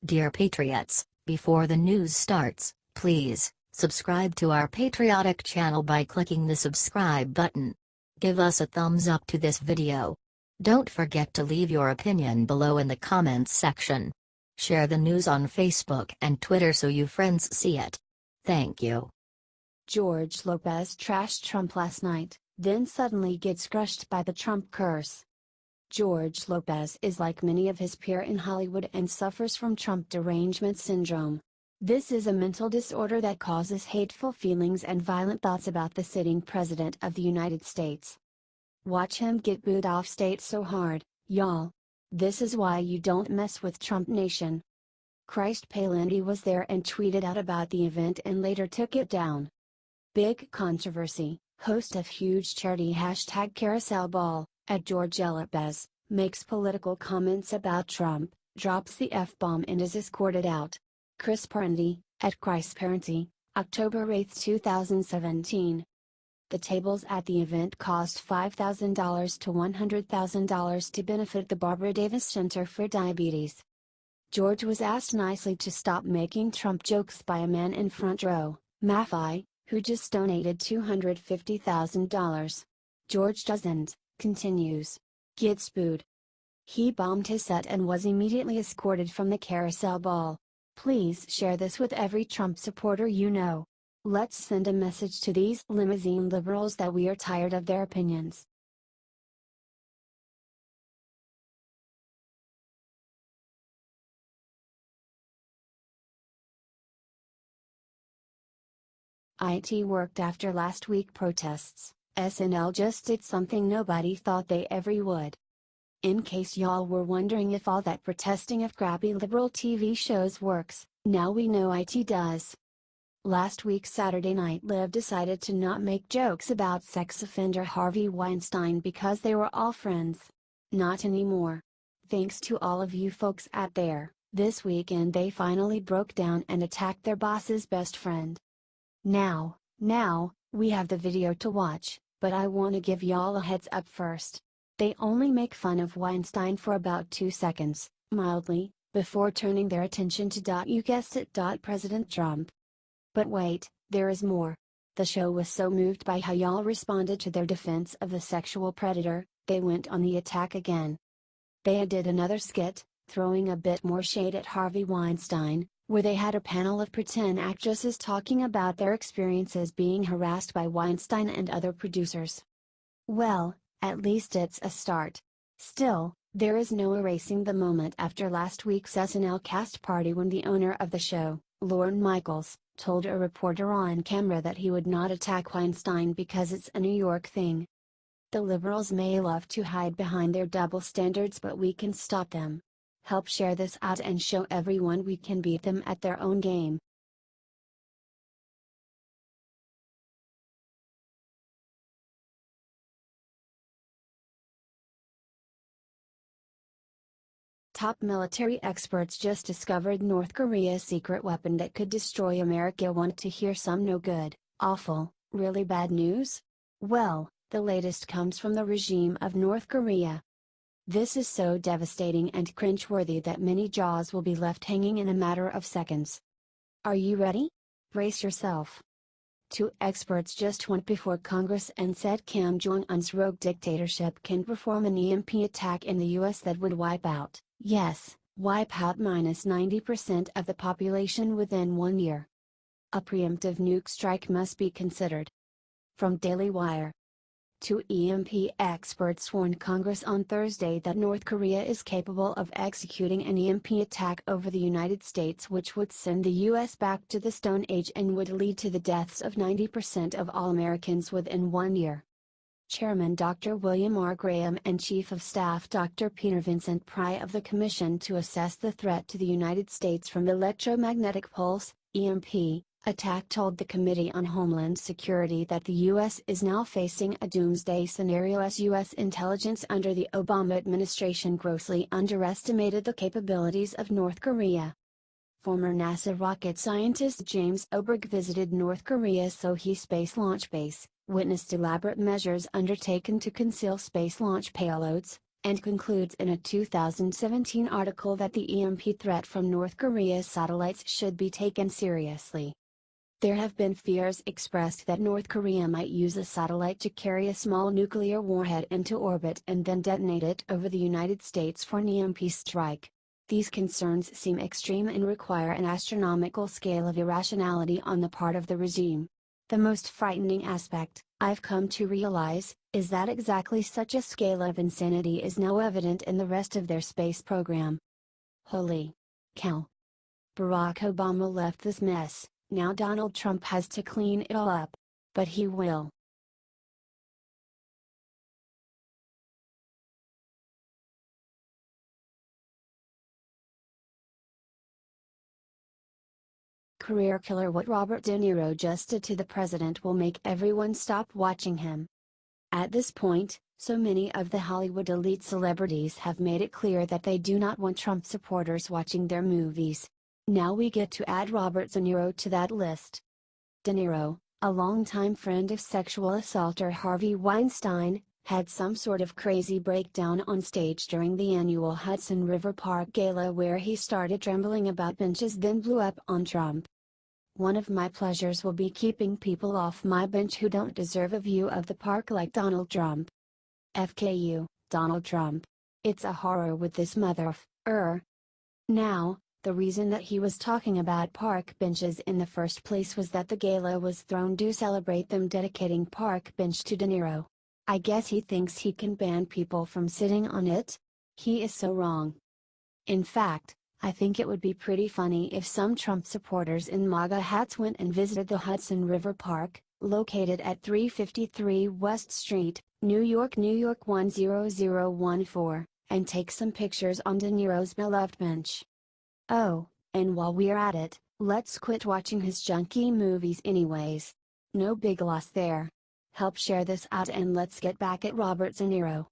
Dear Patriots, before the news starts, please subscribe to our patriotic channel by clicking the subscribe button. Give us a thumbs up to this video. Don't forget to leave your opinion below in the comments section. Share the news on Facebook and Twitter so you friends see it. Thank you. George Lopez trashed Trump last night, then suddenly gets crushed by the Trump curse. George Lopez is like many of his peers in Hollywood and suffers from Trump derangement syndrome. This is a mental disorder that causes hateful feelings and violent thoughts about the sitting President of the United States. Watch him get booed off stage so hard, y'all. This is why you don't mess with Trump Nation. Christ, Palente was there and tweeted out about the event and later took it down. Big controversy. Host of huge charity #carousel ball, at George Lopez, makes political comments about Trump, drops the F-bomb and is escorted out. Chris Parente, at Parente, October 8, 2017. The tables at the event cost $5,000 to $100,000 to benefit the Barbara Davis Center for Diabetes. George was asked nicely to stop making Trump jokes by a man in front row, Maffei, who just donated $250,000. George doesn't, continues. Gets booed. He bombed his set and was immediately escorted from the carousel ball. Please share this with every Trump supporter you know. Let's send a message to these limousine liberals that we are tired of their opinions. IT worked after last week protests. SNL just did something nobody thought they ever would. In case y'all were wondering if all that protesting of crappy liberal TV shows works, now we know IT does. Last week Saturday Night Live decided to not make jokes about sex offender Harvey Weinstein because they were all friends. Not anymore. Thanks to all of you folks out there, this weekend they finally broke down and attacked their boss's best friend. Now, we have the video to watch, but I wanna give y'all a heads up first. They only make fun of Weinstein for about 2 seconds, mildly, before turning their attention to you guessed it, President Trump. But wait, there is more. The show was so moved by how y'all responded to their defense of the sexual predator, they went on the attack again. They did another skit, throwing a bit more shade at Harvey Weinstein, where they had a panel of pretend actresses talking about their experiences being harassed by Weinstein and other producers. Well, at least it's a start. Still, there is no erasing the moment after last week's SNL cast party when the owner of the show, Lorne Michaels, told a reporter on camera that he would not attack Weinstein because it's a New York thing. The liberals may love to hide behind their double standards, but we can stop them. Help share this out and show everyone we can beat them at their own game. Top military experts just discovered North Korea's secret weapon that could destroy America. Want to hear some no good, awful, really bad news? Well, the latest comes from the regime of North Korea. This is so devastating and cringeworthy that many jaws will be left hanging in a matter of seconds. Are you ready? Brace yourself. 2 experts just went before Congress and said Kim Jong-un's rogue dictatorship can perform an EMP attack in the US that would wipe out, yes, wipe out minus 90% of the population within 1 year. A preemptive nuke strike must be considered. From Daily Wire. 2 EMP experts warned Congress on Thursday that North Korea is capable of executing an EMP attack over the United States, which would send the U.S. back to the Stone Age and would lead to the deaths of 90% of all Americans within 1 year. Chairman Dr. William R. Graham and Chief of Staff Dr. Peter Vincent Pry of the Commission to Assess the Threat to the United States from Electromagnetic Pulse, EMP, attack told the Committee on Homeland Security that the U.S. is now facing a doomsday scenario as U.S. intelligence under the Obama administration grossly underestimated the capabilities of North Korea. Former NASA rocket scientist James Oberg visited North Korea's Sohe Space Launch Base, witnessed elaborate measures undertaken to conceal space launch payloads, and concludes in a 2017 article that the EMP threat from North Korea's satellites should be taken seriously. There have been fears expressed that North Korea might use a satellite to carry a small nuclear warhead into orbit and then detonate it over the United States for an EMP strike. These concerns seem extreme and require an astronomical scale of irrationality on the part of the regime. The most frightening aspect, I've come to realize, is that exactly such a scale of insanity is now evident in the rest of their space program. Holy cow! Barack Obama left this mess. Now Donald Trump has to clean it all up. But he will. Career killer: what Robert De Niro just did to the president will make everyone stop watching him. At this point, so many of the Hollywood elite celebrities have made it clear that they do not want Trump supporters watching their movies. Now we get to add Robert De Niro to that list. De Niro, a longtime friend of sexual assaulter Harvey Weinstein, had some sort of crazy breakdown on stage during the annual Hudson River Park Gala where he started trembling about benches then blew up on Trump. One of my pleasures will be keeping people off my bench who don't deserve a view of the park like Donald Trump. FKU, Donald Trump. It's a horror with this Now, the reason that he was talking about park benches in the first place was that the gala was thrown to celebrate them dedicating park bench to De Niro. I guess he thinks he can ban people from sitting on it? He is so wrong. In fact, I think it would be pretty funny if some Trump supporters in MAGA hats went and visited the Hudson River Park, located at 353 West Street, New York 10014, and take some pictures on De Niro's beloved bench. Oh, and while we're at it, let's quit watching his junky movies anyways. No big loss there. Help share this out and let's get back at Robert De Niro.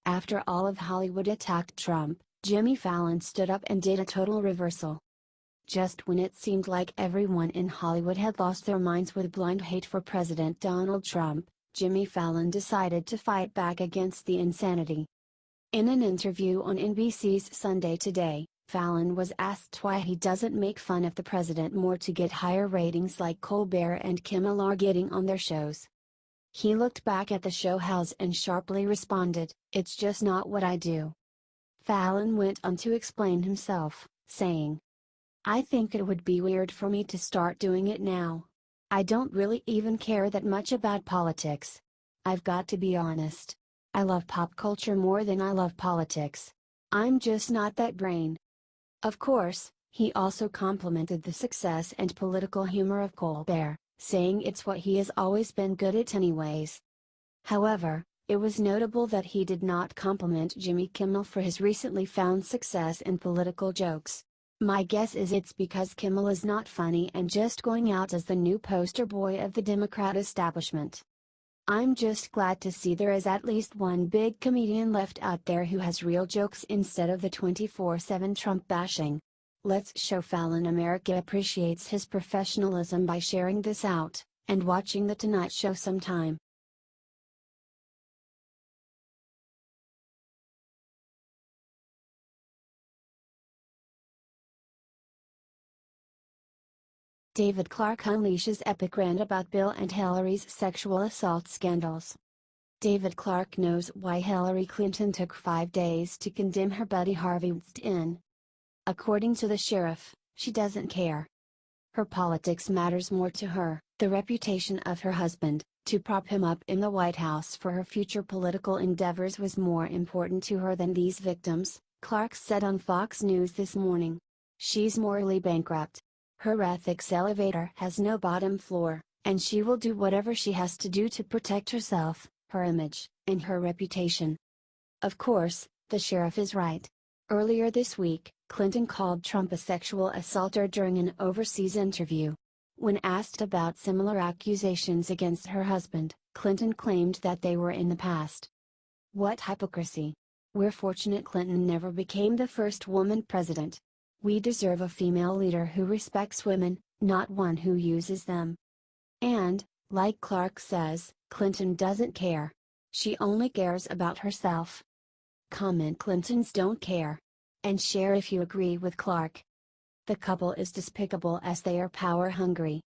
After all of Hollywood attacked Trump, Jimmy Fallon stood up and did a total reversal. Just when it seemed like everyone in Hollywood had lost their minds with blind hate for President Donald Trump, Jimmy Fallon decided to fight back against the insanity. In an interview on NBC's Sunday Today, Fallon was asked why he doesn't make fun of the president more to get higher ratings like Colbert and Kimmel are getting on their shows. He looked back at the show house and sharply responded, "It's just not what I do." Fallon went on to explain himself, saying, "I think it would be weird for me to start doing it now. I don't really even care that much about politics. I've got to be honest. I love pop culture more than I love politics. I'm just not that brain." Of course, he also complimented the success and political humor of Colbert, saying it's what he has always been good at anyways. However, it was notable that he did not compliment Jimmy Kimmel for his recently found success in political jokes. My guess is it's because Kimmel is not funny and just going out as the new poster boy of the Democrat establishment. I'm just glad to see there is at least one big comedian left out there who has real jokes instead of the 24/7 Trump bashing. Let's show Fallon America appreciates his professionalism by sharing this out, and watching The Tonight Show sometime. David Clarke unleashes epic rant about Bill and Hillary's sexual assault scandals. David Clarke knows why Hillary Clinton took 5 days to condemn her buddy Harvey Weinstein. According to the sheriff, she doesn't care. Her politics matters more to her, the reputation of her husband, to prop him up in the White House for her future political endeavors was more important to her than these victims, Clarke said on Fox News this morning. She's morally bankrupt. Her ethics elevator has no bottom floor, and she will do whatever she has to do to protect herself, her image, and her reputation. Of course, the sheriff is right. Earlier this week, Clinton called Trump a sexual assaulter during an overseas interview. When asked about similar accusations against her husband, Clinton claimed that they were in the past. What hypocrisy! We're fortunate Clinton never became the first woman president. We deserve a female leader who respects women, not one who uses them. And, like Clarke says, Clinton doesn't care. She only cares about herself. Comment Clintons don't care. And share if you agree with Clarke. The couple is despicable as they are power hungry.